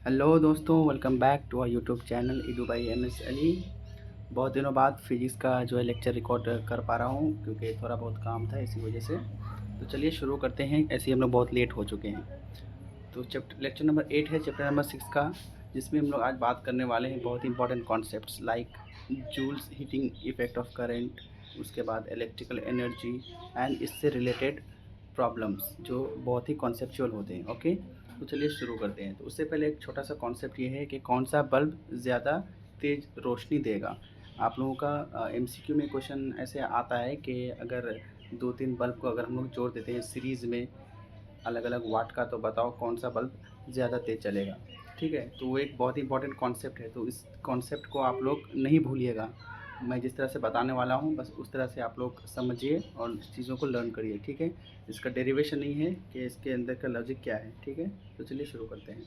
Hello दोस्तों, welcome back to our YouTube channel Edu by M S Ali. बहुत दिनों बाद फिजिक्स का जो है लेक्चर रिकॉर्ड कर पा रहा हूँ क्योंकि थोड़ा बहुत काम था इसी वजह से। तो चलिए शुरू करते हैं, ऐसे ही हम लोग बहुत लेट हो चुके हैं। तो चैप्टर लेक्चर नंबर 8 है चैप्टर नंबर 6 का, जिसमें हम लोग आज बात करने वाले हैं बहुत ही important concepts like Joule's heating effect of current, उसके बाद इलेक्ट्रिकल एनर्जी एंड इससे रिलेटेड प्रॉब्लम्स जो बहुत ही कॉन्सेप्चुअल होते हैं। ओके, तो चलिए शुरू करते हैं। तो उससे पहले एक छोटा सा कॉन्सेप्ट ये है कि कौन सा बल्ब ज़्यादा तेज़ रोशनी देगा। आप लोगों का एमसीक्यू में क्वेश्चन ऐसे आता है कि अगर दो तीन बल्ब को अगर हम लोग जोड़ देते हैं सीरीज़ में अलग अलग वाट का, तो बताओ कौन सा बल्ब ज़्यादा तेज़ चलेगा। ठीक है, तो वो एक बहुत ही इंपॉर्टेंट कॉन्सेप्ट है, तो इस कॉन्सेप्ट को आप लोग नहीं भूलिएगा। मैं जिस तरह से बताने वाला हूँ बस उस तरह से आप लोग समझिए और चीज़ों को लर्न करिए। ठीक है, इसका डेरिवेशन नहीं है कि इसके अंदर का लॉजिक क्या है। ठीक है, तो चलिए शुरू करते हैं।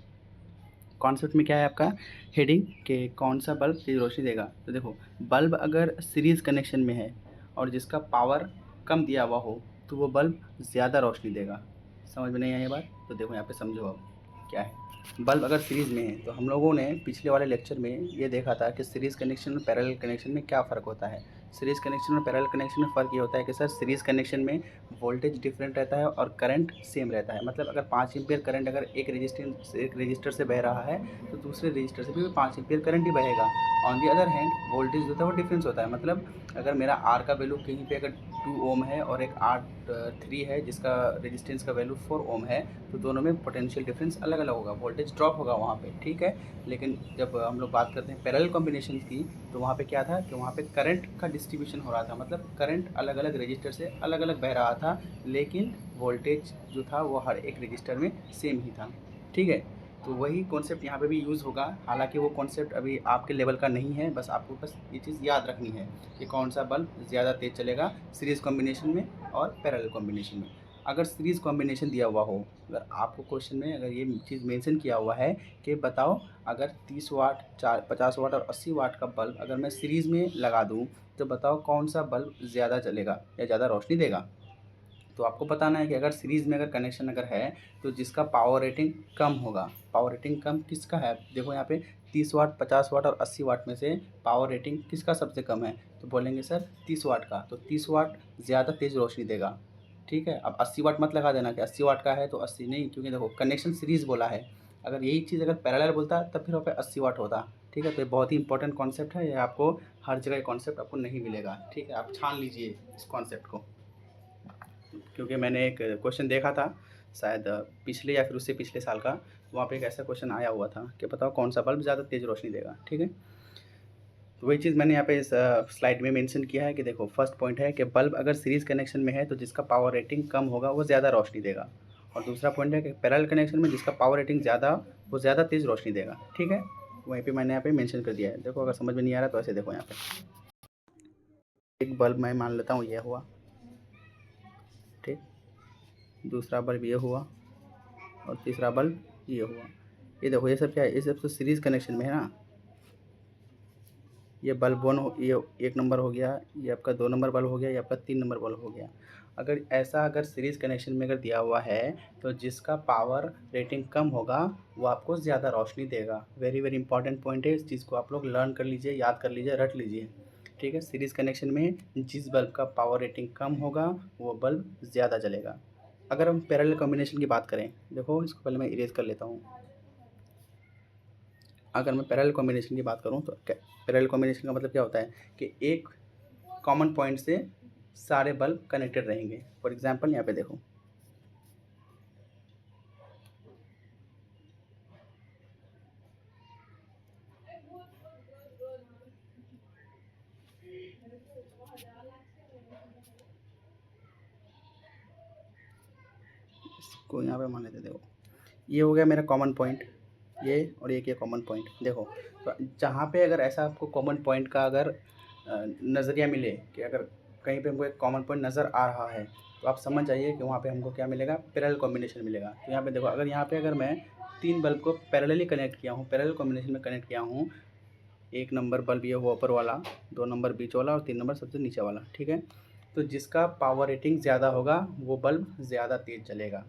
कॉन्सेप्ट में क्या है आपका हेडिंग कि कौन सा बल्ब तेज़ रोशनी देगा। तो देखो, बल्ब अगर सीरीज़ कनेक्शन में है और जिसका पावर कम दिया हुआ हो तो वो बल्ब ज़्यादा रोशनी देगा। समझ में नहीं आई ये बात? तो देखो यहाँ पे समझो अब क्या है। बल्ब अगर सीरीज़ में है तो हम लोगों ने पिछले वाले लेक्चर में ये देखा था कि सीरीज़ कनेक्शन और पैरेलल कनेक्शन में क्या फ़र्क होता है। सीरीज़ कनेक्शन और पैरेलल कनेक्शन में फ़र्क ये होता है कि सर सीरीज़ कनेक्शन में वोल्टेज डिफरेंट रहता है और करंट सेम रहता है। मतलब अगर 5 एम्पीयर करंट अगर एक रजिस्टर से बह रहा है तो दूसरे रजिस्टर से भी 5 एम्पीयर करंट ही बहेगा। On the other hand voltage जो होता है वो डिफरेंस होता है। मतलब अगर मेरा आर का वैल्यू कहीं पे अगर 2 ओम है और एक आर 3 है जिसका रेजिस्टेंस का वैल्यू 4 ओम है, तो दोनों में पोटेंशियल डिफरेंस अलग अलग होगा, वोल्टेज ड्रॉप होगा वहाँ पे। ठीक है, लेकिन जब हम लोग बात करते हैं पैरेलल कॉम्बिनेशन की, तो वहाँ पे क्या था कि वहाँ पे करंट का डिस्ट्रीब्यूशन हो रहा था। मतलब करंट अलग अलग रजिस्टर से अलग अलग बह रहा था, लेकिन वोल्टेज जो था वो हर एक रजिस्टर में सेम ही था। ठीक है, तो वही कॉन्सेप्ट यहाँ पे भी यूज़ होगा। हालांकि वो कॉन्सेप्ट अभी आपके लेवल का नहीं है, बस आपको बस ये चीज़ याद रखनी है कि कौन सा बल्ब ज़्यादा तेज़ चलेगा सीरीज़ कॉम्बिनेशन में और पैरेलल कॉम्बिनेशन में। अगर सीरीज़ कॉम्बिनेशन दिया हुआ हो, अगर आपको क्वेश्चन में अगर ये चीज़ मेंशन किया हुआ है कि बताओ अगर 30 वाट 50 वाट और 80 वाट का बल्ब अगर मैं सीरीज़ में लगा दूँ, तो बताओ कौन सा बल्ब ज़्यादा चलेगा या ज़्यादा रोशनी देगा। तो आपको बताना है कि अगर सीरीज़ में अगर कनेक्शन अगर है तो जिसका पावर रेटिंग कम होगा। पावर रेटिंग कम किसका है? देखो यहाँ पे 30 वाट 50 वाट और 80 वाट में से पावर रेटिंग किसका सबसे कम है? तो बोलेंगे सर 30 वाट का। तो 30 वाट ज़्यादा तेज़ रोशनी देगा। ठीक है, अब 80 वाट मत लगा देना कि 80 वाट का है तो 80 नहीं, क्योंकि देखो कनेक्शन सीरीज़ बोला है। अगर यही चीज़ अगर पैरेलल बोलता तब फिर वहाँ पे 80 वाट होता। ठीक है, तो ये बहुत ही इंपॉर्टेंट कॉन्सेप्ट है, ये आपको हर जगह कॉन्सेप्ट आपको नहीं मिलेगा। ठीक है, आप छान लीजिए इस कॉन्सेप्ट को, क्योंकि मैंने एक क्वेश्चन देखा था शायद पिछले या फिर उससे पिछले साल का, वहाँ पे एक ऐसा क्वेश्चन आया हुआ था कि बताओ कौन सा बल्ब ज़्यादा तेज़ रोशनी देगा। ठीक है, तो वही चीज़ मैंने यहाँ पे इस स्लाइड में मेंशन किया है कि देखो फर्स्ट पॉइंट है कि बल्ब अगर सीरीज़ कनेक्शन में है तो जिसका पावर रेटिंग कम होगा वो ज़्यादा रोशनी देगा। और दूसरा पॉइंट है कि पैरेलल कनेक्शन में जिसका पावर रेटिंग ज़्यादा वो ज़्यादा तेज़ रोशनी देगा। ठीक है, वहीं पे मैंने यहाँ पे मेंशन कर दिया है। देखो अगर समझ में नहीं आ रहा तो ऐसे देखो, यहाँ पे एक बल्ब मैं मान लेता हूँ ये हुआ, ठीक, दूसरा बल्ब ये हुआ और तीसरा बल्ब ये हुआ। ये देखो ये सब क्या है? ये सब तो सीरीज़ कनेक्शन में है ना। ये बल्ब वन हो, ये 1 नंबर हो गया, ये आपका 2 नंबर बल्ब हो गया, ये आपका 3 नंबर बल्ब हो गया। अगर ऐसा अगर सीरीज़ कनेक्शन में अगर दिया हुआ है तो जिसका पावर रेटिंग कम होगा वो आपको ज़्यादा रोशनी देगा। वेरी वेरी इंपॉर्टेंट पॉइंट है, इस चीज़ को आप लोग लर्न कर लीजिए, याद कर लीजिए, रट लीजिए। ठीक है, सीरीज़ कनेक्शन में जिस बल्ब का पावर रेटिंग कम होगा वो बल्ब ज़्यादा जलेगा। अगर हम पैरेलल कॉम्बिनेशन की बात करें, देखो इसको पहले मैं इरेज कर लेता हूँ। अगर मैं पैरेलल कॉम्बिनेशन की बात करूँ तो पैरेलल कॉम्बिनेशन का मतलब क्या होता है कि एक कॉमन पॉइंट से सारे बल्ब कनेक्टेड रहेंगे। फॉर एग्जांपल यहाँ पे देखो, इसको यहाँ पे मान लेते, देखो ये हो गया मेरा कॉमन पॉइंट, ये और ये कॉमन पॉइंट। देखो तो जहाँ पे अगर ऐसा आपको कॉमन पॉइंट का अगर नज़रिया मिले कि अगर कहीं पे हमको एक कॉमन पॉइंट नज़र आ रहा है, तो आप समझ जाइए कि वहाँ पे हमको क्या मिलेगा, पैरेलल कॉम्बिनेशन मिलेगा। तो यहाँ पे देखो, अगर यहाँ पे अगर मैं 3 बल्ब को पैरेलली कनेक्ट किया हूँ, पैरेलल कॉम्बिनेशन में कनेक्ट किया हूँ, 1 नंबर बल्ब ये हुआ ऊपर वाला, 2 नंबर बीच वाला और 3 नंबर सबसे नीचे वाला। ठीक है, तो जिसका पावर रेटिंग ज़्यादा होगा वो बल्ब ज़्यादा तेज़ चलेगा।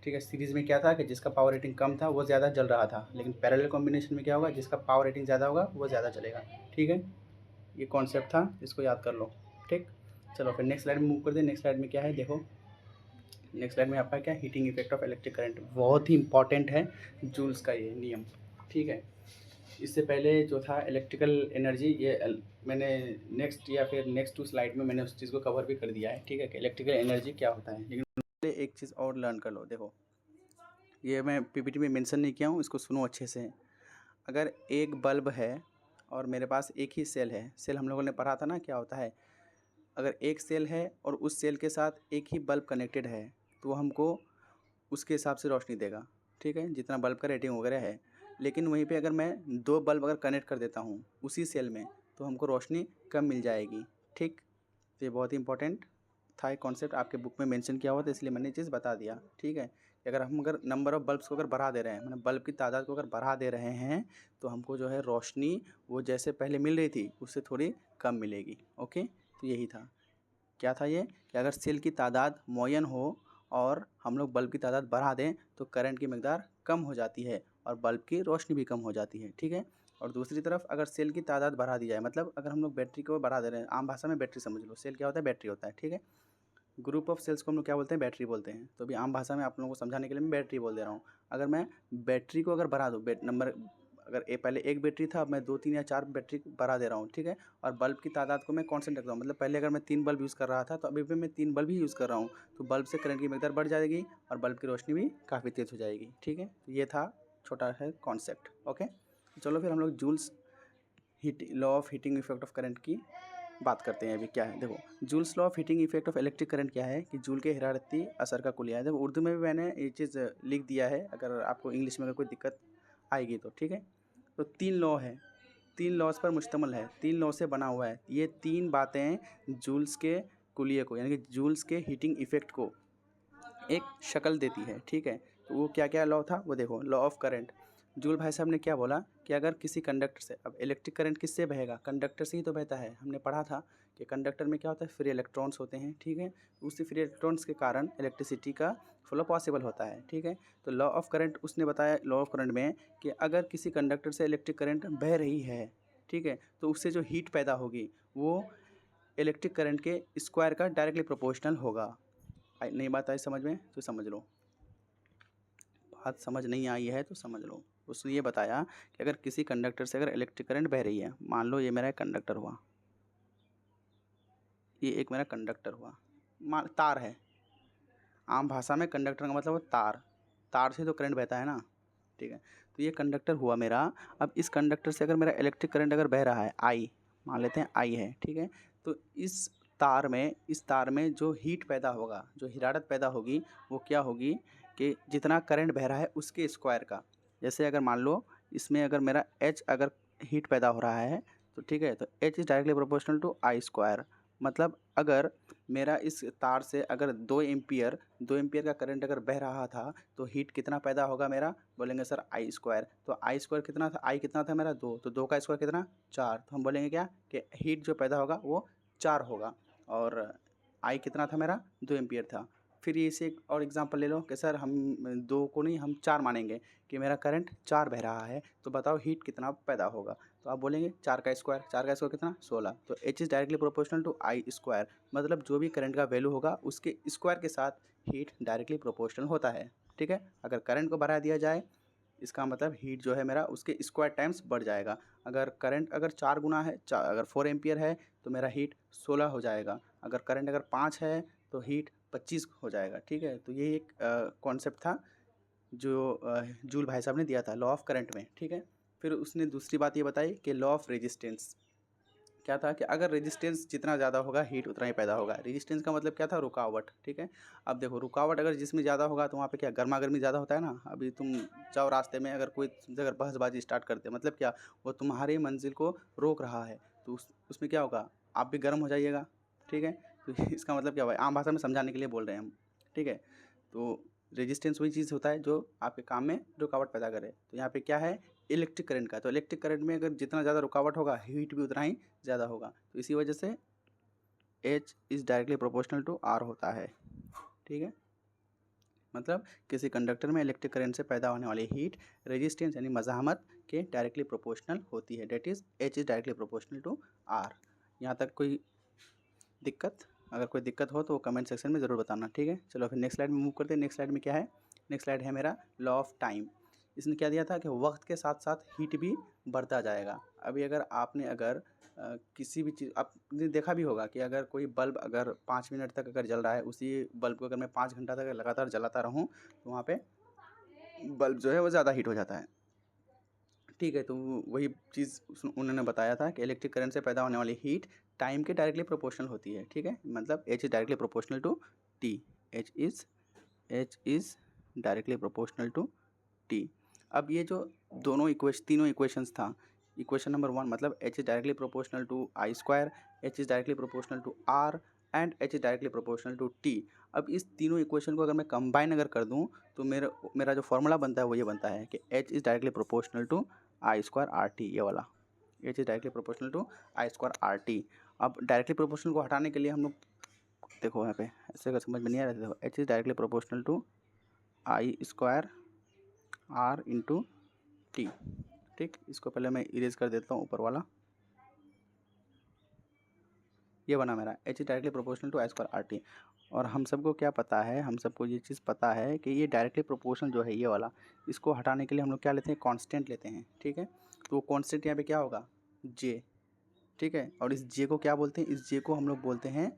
ठीक है। सीरीज़ में क्या था कि जिसका पावर रेटिंग कम था वो ज़्यादा जल रहा था, लेकिन पैरेलल कॉम्बिनेशन में क्या होगा, जिसका पावर रेटिंग ज़्यादा होगा वो ज़्यादा चलेगा। ठीक है, ये कॉन्सेप्ट था, इसको याद कर लो। ठीक, चलो फिर नेक्स्ट स्लाइड में मूव करते हैं। नेक्स्ट स्लाइड में क्या है, देखो नेक्स्ट स्लाइड में आपका क्या, heating effect of electric current. बहुत ही इंपॉर्टेंट है जूल्स का ये नियम। ठीक है, इससे पहले जो था इलेक्ट्रिकल एनर्जी, ये मैंने नेक्स्ट या फिर नेक्स्ट 2 स्लाइड में मैंने उस चीज़ को कवर भी कर दिया है। ठीक है, कि इलेक्ट्रिकल एनर्जी क्या होता है, लेकिन पहले एक चीज़ और लर्न कर लो। देखो ये मैं पीपीटी में मेंशन नहीं किया हूँ, इसको सुनो अच्छे से। अगर एक बल्ब है और मेरे पास एक ही सेल है, सेल हम लोगों ने पढ़ा था ना क्या होता है, अगर एक सेल है और उस सेल के साथ एक ही बल्ब कनेक्टेड है तो वो हमको उसके हिसाब से रोशनी देगा। ठीक है, जितना बल्ब का रेटिंग वगैरह है। लेकिन वहीं पे अगर मैं 2 बल्ब अगर कनेक्ट कर देता हूँ उसी सेल में तो हमको रोशनी कम मिल जाएगी। ठीक, तो ये बहुत ही इंपॉर्टेंट था, एक कॉन्सेप्ट आपके बुक में मेंशन किया हुआ था, इसलिए मैंने ये चीज़ बता दिया। ठीक है, कि अगर नंबर ऑफ़ बल्ब्स को अगर बढ़ा दे रहे हैं, मतलब बल्ब की तादाद को अगर बढ़ा दे रहे हैं तो हमको जो है रोशनी वो जैसे पहले मिल रही थी उससे थोड़ी कम मिलेगी। ओके, तो यही था। क्या था ये, कि अगर सेल की तादाद मुअय्यन हो और हम लोग बल्ब की तादाद बढ़ा दें तो करंट की मकदार कम हो जाती है और बल्ब की रोशनी भी कम हो जाती है। ठीक है, और दूसरी तरफ अगर सेल की तादाद बढ़ा दी जाए, मतलब अगर हम लोग बैटरी को बढ़ा दे रहे हैं, आम भाषा में बैटरी समझ लो, सेल क्या होता है, बैटरी होता है। ठीक है, ग्रुप ऑफ सेल्स को हम लोग क्या बोलते हैं, बैटरी बोलते हैं। तो अभी आम भाषा में आप लोगों को समझाने के लिए मैं बैटरी बोल दे रहा हूँ। अगर मैं बैटरी को अगर बढ़ा दूँ, नंबर अगर पहले एक बैटरी था, अब मैं 2, 3 या 4 बैटरी बढ़ा दे रहा हूँ। ठीक है, और बल्ब की तादाद को मैं कांस्टेंट रख रहा हूँ, मतलब पहले अगर मैं 3 बल्ब यूज़ कर रहा था तो अभी भी मैं 3 बल्ब ही यूज़ कर रहा हूँ, तो बल्ब से करंट की मकदार बढ़ जाएगी और बल्ब की रोशनी भी काफ़ी तेज़ हो जाएगी। ठीक है, तो ये था छोटा है कॉन्सेप्ट। ओके, चलो फिर हम लोग joules law of heating effect of current की बात करते हैं। अभी क्या है, देखो joules law of heating effect of electric current क्या है, कि जूल के हिरारती असर का कुलिया है। देखो उर्दू में भी मैंने ये चीज़ लिख दिया है, अगर आपको इंग्लिश में अगर कोई दिक्कत आएगी तो। ठीक है, तो 3 लॉ है, 3 लॉज पर मुश्तमिल है, 3 लॉ से बना हुआ है। ये 3 बातें जूल्स के कुलिये को, यानी कि जूल्स के हीटिंग इफेक्ट को एक शक्ल देती है। ठीक है, तो वो क्या क्या लॉ था वो देखो, लॉ ऑफ करंट। जूल भाई साहब ने क्या बोला कि अगर किसी कंडक्टर से, अब इलेक्ट्रिक करंट किससे बहेगा, कंडक्टर से ही तो बहता है। हमने पढ़ा था कि कंडक्टर में क्या होता है, फ्री इलेक्ट्रॉन्स होते हैं। ठीक है, उसी फ्री इलेक्ट्रॉन्स के कारण इलेक्ट्रिसिटी का फ्लो पॉसिबल होता है। ठीक है, तो लॉ ऑफ करंट उसने बताया लॉ ऑफ करंट में कि अगर किसी कंडक्टर से इलेक्ट्रिक करंट बह रही है, ठीक है, तो उससे जो हीट पैदा होगी वो इलेक्ट्रिक करंट के स्क्वायर का डायरेक्टली प्रोपोर्शनल होगा। नई बात आई समझ में तो समझ लो, बात समझ नहीं आई है तो समझ लो। उसने ये बताया कि अगर किसी कंडक्टर से अगर इलेक्ट्रिक करंट बह रही है, मान लो ये मेरा एक कंडक्टर हुआ, ये एक मेरा कंडक्टर हुआ, मान तार है, आम भाषा में कंडक्टर का मतलब तार, तार से तो करंट बहता है ना। ठीक है, तो ये कंडक्टर हुआ मेरा। अब इस कंडक्टर से अगर मेरा इलेक्ट्रिक करंट अगर बह रहा है आई, मान लेते हैं आई है। ठीक है, तो इस तार में जो हीट पैदा होगा, जो हिरारत पैदा होगी वो क्या होगी, कि जितना करंट बह रहा है उसके स्क्वायर का। जैसे अगर मान लो इसमें अगर मेरा एच अगर हीट पैदा हो रहा है तो ठीक है, तो H is directly proportional to I square. मतलब अगर मेरा इस तार से अगर 2 एम्पियर का करंट अगर बह रहा था तो हीट कितना पैदा होगा मेरा, बोलेंगे सर आई स्क्वायर। तो आई स्क्वायर कितना था, आई कितना था मेरा 2, तो 2 का स्क्वायर कितना 4, तो हम बोलेंगे क्या कि हीट जो पैदा होगा वो 4 होगा। और आई कितना था मेरा 2 एम्पियर था। फिर इसे एक और एग्जांपल ले लो कि सर हम 2 को नहीं हम 4 मानेंगे कि मेरा करंट 4 बह रहा है, तो बताओ हीट कितना पैदा होगा। तो आप बोलेंगे 4 का स्क्वायर, 4 का स्क्वायर कितना 16, तो H is directly proportional to I square. मतलब जो भी करंट का वैल्यू होगा उसके स्क्वायर के साथ हीट डायरेक्टली प्रोपोर्शनल होता है। ठीक है, अगर करंट को बढ़ा दिया जाए इसका मतलब हीट जो है मेरा उसके स्क्वायर टाइम्स बढ़ जाएगा। अगर करंट अगर 4 गुना है, अगर 4 एम्पियर है तो मेरा हीट 16 हो जाएगा। अगर करंट अगर 5 है तो हीट 25 हो जाएगा। ठीक है, तो ये एक कॉन्सेप्ट था जो जूल भाई साहब ने दिया था लॉ ऑफ करंट में। ठीक है, फिर उसने दूसरी बात ये बताई कि लॉ ऑफ रेजिस्टेंस क्या था, कि अगर रेजिस्टेंस जितना ज़्यादा होगा हीट उतना ही पैदा होगा। रेजिस्टेंस का मतलब क्या था, रुकावट। ठीक है, अब देखो रुकावट अगर जिसमें ज़्यादा होगा तो वहाँ पे क्या गर्मा गर्मी ज़्यादा होता है ना। अभी तुम जाओ रास्ते में, अगर कोई तुमसे अगर बहसबाजी स्टार्ट करते मतलब क्या, वो तुम्हारी मंजिल को रोक रहा है तो उसमें क्या होगा, आप भी गर्म हो जाइएगा। ठीक है, तो इसका मतलब क्या हुआ, आम भाषा में समझाने के लिए बोल रहे हैं हम। ठीक है, तो रेजिस्टेंस वही चीज़ होता है जो आपके काम में रुकावट पैदा करे। तो यहाँ पे क्या है, इलेक्ट्रिक करंट का, तो इलेक्ट्रिक करंट में अगर जितना ज़्यादा रुकावट होगा हीट भी उतना ही ज़्यादा होगा। तो इसी वजह से H is directly proportional to R होता है। ठीक है, मतलब किसी कंडक्टर में इलेक्ट्रिक करंट से पैदा होने वाली हीट रेजिस्टेंस यानी मज़ाहमत के डायरेक्टली प्रोपोर्शनल होती है, that is H is directly proportional to R। यहाँ तक कोई दिक्कत? अगर कोई दिक्कत हो तो कमेंट सेक्शन में ज़रूर बताना, ठीक है। चलो फिर नेक्स्ट स्लाइड में मूव करते हैं। नेक्स्ट स्लाइड में क्या है? नेक्स्ट स्लाइड है मेरा लॉ ऑफ टाइम। इसने क्या दिया था कि वक्त के साथ साथ हीट भी बढ़ता जाएगा। अभी अगर आपने किसी भी चीज़ आपने देखा भी होगा कि अगर कोई बल्ब अगर 5 मिनट तक अगर जल रहा है, उसी बल्ब को अगर मैं 5 घंटा तक लगातार जलाता रहूँ तो वहाँ पे बल्ब जो है वो ज़्यादा हीट हो जाता है, ठीक है। तो वही चीज़ उन्होंने बताया था कि इलेक्ट्रिक करंट से पैदा होने वाली हीट टाइम के डायरेक्टली प्रोपोर्शनल होती है, ठीक है। मतलब H is directly proportional to T, H is directly proportional to T। अब ये जो तीनों इक्वेशंस था, इक्वेशन नंबर 1 मतलब H is directly proportional to I square, H is directly proportional to R and H is directly proportional to T। अब इस तीनों equation को अगर मैं कंबाइन अगर कर दूं तो मेरा जो फॉर्मूला बनता है वो ये बनता है कि H is directly proportional to I square RT, ये वाला H is directly proportional to I square RT। अब डायरेक्टली प्रोपोर्शनल को हटाने के लिए हम लोग देखो यहाँ पे ऐसे अगर समझ में नहीं आ रहा है, देखो H is directly proportional to I square R into T, ठीक। इसको पहले मैं इरेज कर देता हूँ ऊपर वाला, ये बना मेरा H is directly proportional to I square RT। और हम सबको क्या पता है, हम सबको ये चीज़ पता है कि ये डायरेक्टली प्रोपोर्शनल जो है ये वाला, इसको हटाने के लिए हम लोग क्या लेते हैं, कांस्टेंट लेते हैं, ठीक है। तो वो कांस्टेंट यहाँ पे क्या होगा, J, ठीक है। और इस J को क्या बोलते हैं, इस J को हम लोग बोलते हैं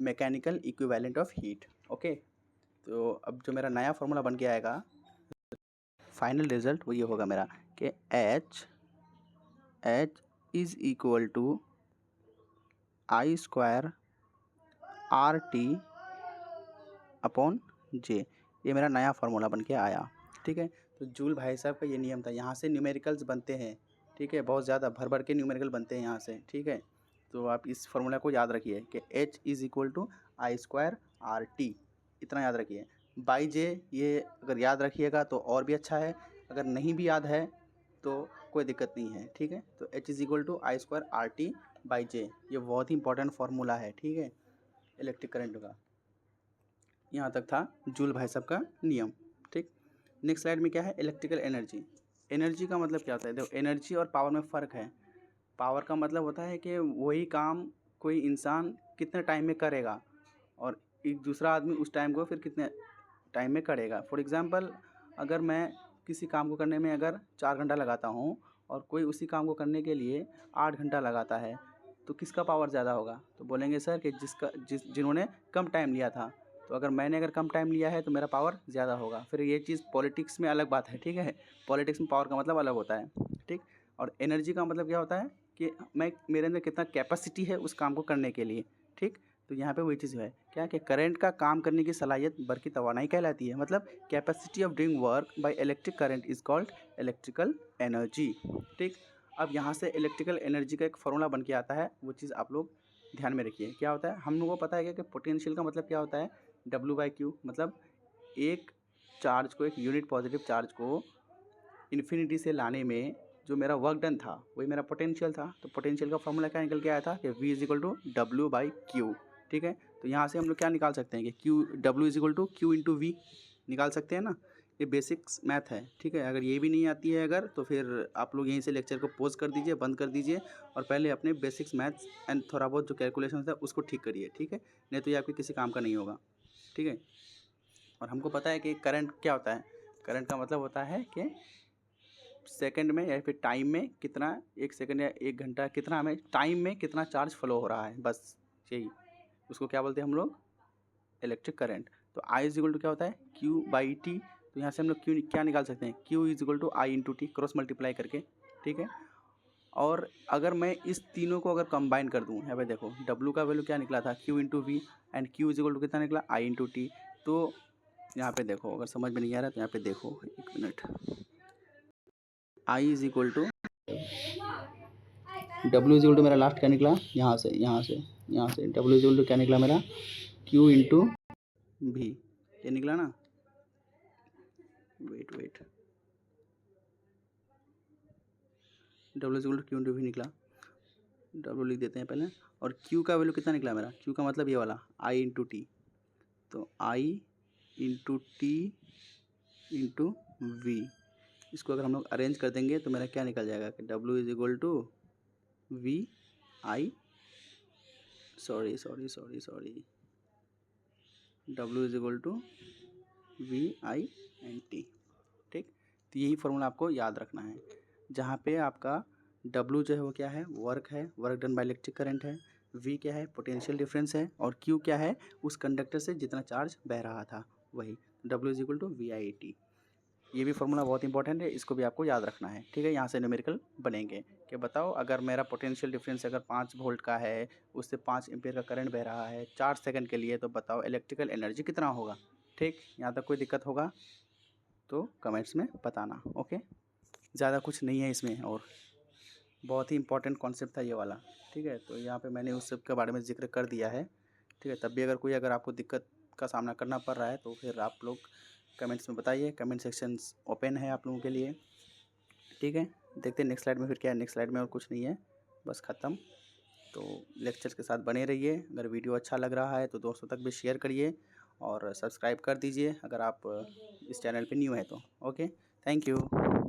mechanical equivalent of heat, okay. तो अब जो मेरा नया फार्मूला बन के आएगा, फाइनल रिजल्ट वो ये होगा मेरा कि H is equal to I square RT upon J। ये मेरा नया फार्मूला बन के आया, ठीक है। तो जूल भाई साहब का ये नियम था, यहाँ से न्यूमेरिकल्स बनते हैं, ठीक है। बहुत ज़्यादा भर भर के न्यूमेरिकल बनते हैं यहाँ से, ठीक है। तो आप इस फार्मूला को याद रखिए कि H is equal to I square RT, इतना याद रखिए। बाई J ये अगर याद रखिएगा तो और भी अच्छा है, अगर नहीं भी याद है तो कोई दिक्कत नहीं है, ठीक है। तो H is equal to I square RT by J, ये बहुत ही इंपॉर्टेंट फार्मूला है, ठीक है, इलेक्ट्रिक करंट का। यहाँ तक था जूल भाई साहब का नियम, ठीक। नेक्स्ट स्लाइड में क्या है, इलेक्ट्रिकल एनर्जी। एनर्जी का मतलब क्या होता है, देखो एनर्जी और पावर में फ़र्क है। पावर का मतलब होता है कि वही काम कोई इंसान कितने टाइम में करेगा और एक दूसरा आदमी उस टाइम को फिर कितने टाइम में करेगा। फॉर एग्ज़ाम्पल अगर मैं किसी काम को करने में अगर 4 घंटा लगाता हूँ और कोई उसी काम को करने के लिए 8 घंटा लगाता है, तो किसका पावर ज़्यादा होगा? तो बोलेंगे सर कि जिन्होंने कम टाइम लिया था। तो अगर मैंने अगर कम टाइम लिया है तो मेरा पावर ज़्यादा होगा। फिर ये चीज़ पॉलिटिक्स में अलग बात है, ठीक है। पॉलिटिक्स में पावर का मतलब अलग होता है, ठीक। और एनर्जी का मतलब क्या होता है कि मेरे अंदर कितना कैपेसिटी है उस काम को करने के लिए, ठीक। तो यहाँ पे वही चीज़ है क्या कि करंट का काम करने की सलाहियत बरकी तवानाई कहलाती है। मतलब capacity of doing work by electric current is called electrical energy, ठीक। अब यहाँ से इलेक्ट्रिकल एनर्जी का एक फार्मूला बन के आता है, वो चीज़ आप लोग ध्यान में रखिए। क्या होता है, हम लोगों को पता है कि पोटेंशियल का मतलब क्या होता है, W/Q। मतलब एक चार्ज को, एक यूनिट पॉजिटिव चार्ज को इन्फिनिटी से लाने में जो मेरा वर्क डन था वही मेरा पोटेंशियल था। तो पोटेंशियल का फॉर्मूला क्या निकल के आया था कि V is equal to W/Q, ठीक है। तो यहाँ से हम लोग क्या निकाल सकते हैं कि W is equal to Q into V निकाल सकते हैं ना। ये बेसिक्स मैथ है, ठीक है। अगर ये भी नहीं आती है अगर, तो फिर आप लोग यहीं से लेक्चर को पॉज कर दीजिए, बंद कर दीजिए और पहले अपने बेसिक्स मैथ्स एंड थोड़ा बहुत जो कैलकुलेशन था उसको ठीक करिए, ठीक है। नहीं तो ये आपके किसी काम का नहीं होगा, ठीक है। और हमको पता है कि करंट क्या होता है, करंट का मतलब होता है कि सेकंड में या फिर टाइम में कितना, 1 सेकंड या 1 घंटा कितना हमें टाइम में कितना चार्ज फ्लो हो रहा है, बस यही उसको क्या बोलते हैं हम लोग, इलेक्ट्रिक करंट। तो I इज इक्वल टू क्या होता है, Q/T। तो यहाँ से हम लोग Q क्या निकाल सकते हैं, Q is equal to I into T cross multiply करके, ठीक है। और अगर मैं इस तीनों को अगर कंबाइन कर दूँ, यहाँ पे देखो W का वैल्यू क्या निकला था, Q into V and Q is equal to कितना निकला, I इंटू T। तो यहाँ पे देखो अगर समझ में नहीं आ रहा तो यहाँ पे देखो 1 minute, I is equal to W is equal to मेरा लास्ट क्या निकला, यहाँ से W इज इक्वल टू क्या निकला मेरा, Q इंटू V, ये निकला ना। Wait W is equal to Q into V निकला, W लिख देते हैं पहले। और Q का वैल्यू कितना निकला मेरा, Q का मतलब ये वाला I इंटू T। तो I into T into V. इसको अगर हम लोग अरेंज कर देंगे तो मेरा क्या निकल जाएगा कि W is equal to V I sorry W is equal to VINT। ठीक, तो यही फॉर्मूला आपको याद रखना है, जहाँ पे आपका W जो है वो क्या है, वर्क है, work done by electric current है, V क्या है, पोटेंशियल डिफरेंस है, और Q क्या है, उस कंडक्टर से जितना चार्ज बह रहा था वही, W is equal to VIT। ये भी फार्मूला बहुत इंपॉर्टेंट है, इसको भी आपको याद रखना है। ठीक है, यहाँ से न्यूमेरिकल बनेंगे कि बताओ अगर मेरा पोटेंशियल डिफरेंस अगर 5 वोल्ट का है, उससे 5 एम्पियर का करंट बह रहा है 4 सेकंड के लिए, तो बताओ इलेक्ट्रिकल एनर्जी कितना होगा। ठीक, यहाँ तक कोई दिक्कत होगा तो कमेंट्स में बताना। ओके, ज़्यादा कुछ नहीं है इसमें, और बहुत ही इंपॉर्टेंट कॉन्सेप्ट था ये वाला। ठीक है, तो यहाँ पे मैंने उस सब के बारे में जिक्र कर दिया है। ठीक है, तब भी अगर आपको दिक्कत का सामना करना पड़ रहा है तो फिर आप लोग कमेंट्स में बताइए, कमेंट सेक्शंस ओपन है आप लोगों के लिए। ठीक है, देखते हैं नेक्स्ट स्लाइड में फिर क्या है। नेक्स्ट स्लाइड में और कुछ नहीं है, बस ख़त्म। तो लेक्चर्स के साथ बने रहिए। अगर वीडियो अच्छा लग रहा है तो दोस्तों तक भी शेयर करिए और सब्सक्राइब कर दीजिए अगर आप इस चैनल पे न्यू है तो। Okay, thank you.